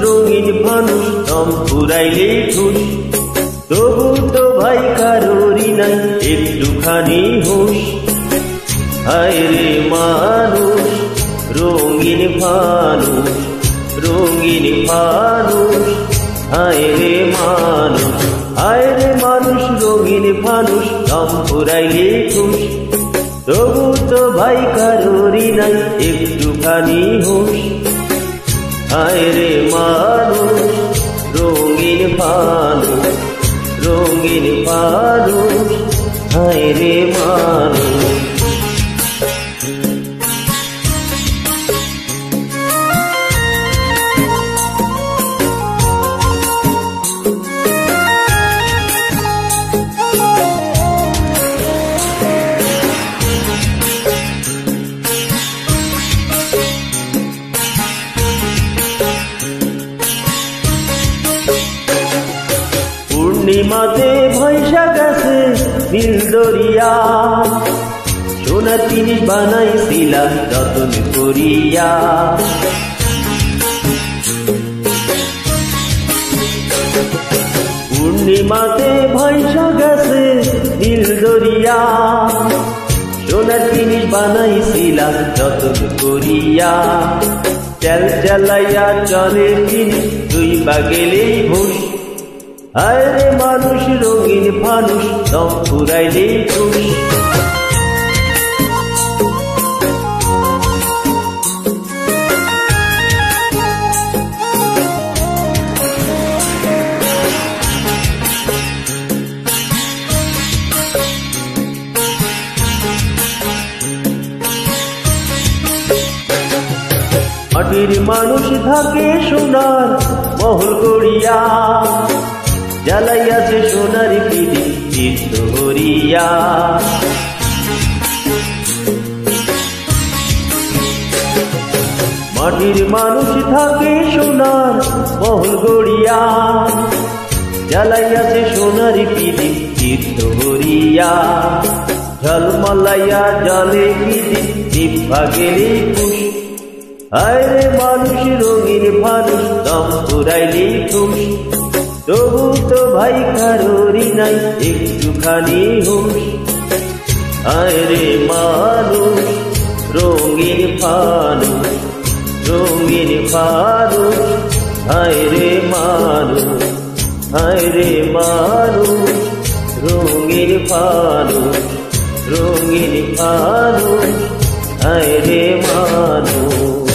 রঙিন মানুষ দম ফুরাইলে ঠুস তবু তো ভাই কারোরই নাই একটুখানি হুঁশ হায় রে মানুষ রঙিন ফানুষ রঙিন ফানুষ হায় রে মানুষ রঙিন ফানুষ দম ফুরাইলে ঠুস তবু তো ভাই কারোরই নাই একটুখানি হুঁশ হায় রে মানুষ রঙিন ফানুষ রঙিন ফানুষ হায় রে মানুষ পূর্ণিমাতে ভৈসা গেছে নীল দরিয়া সোনার জিনিস বানাইছিলাম যতন করিয়া পূর্ণিমাতে ভৈসা গেছে নীল দরিয়া সোনার জিনিস বানাইছিলাম যতন করিয়া চাল চালাইয়া চলে জিনিস দুই বাগেলেই ভুষ হায় রে মানুষ রঙিন ফানুষ দম ফুরাইলে ঠুস মাটির মানুষ থাকে সোনার মহল গড়িয়া জ্বালাইয়াছে সোনার পিড়ি চিত্ত হরিয়া মাটির মানুষ থাকে সোনার মহল গড়িয়া জ্বালাইয়াছে সোনার পিড়ি চিত্ত হরিয়া ঝলমলাইয়া জলে পিড়ি নিভা গেলে খুশ হায় রে মানুষ রঙিন ফানুষ দম ফুরাইলে ঠুস তবু তো ভাই কারোরই নাই একটুখানি হুঁশ হায় রে মানুষ রঙিন ফানুষ রঙিন ফানুষ হায় রে মানুষ রঙিন ফানুষ রঙিন ফানুষ হায় রে মানুষ।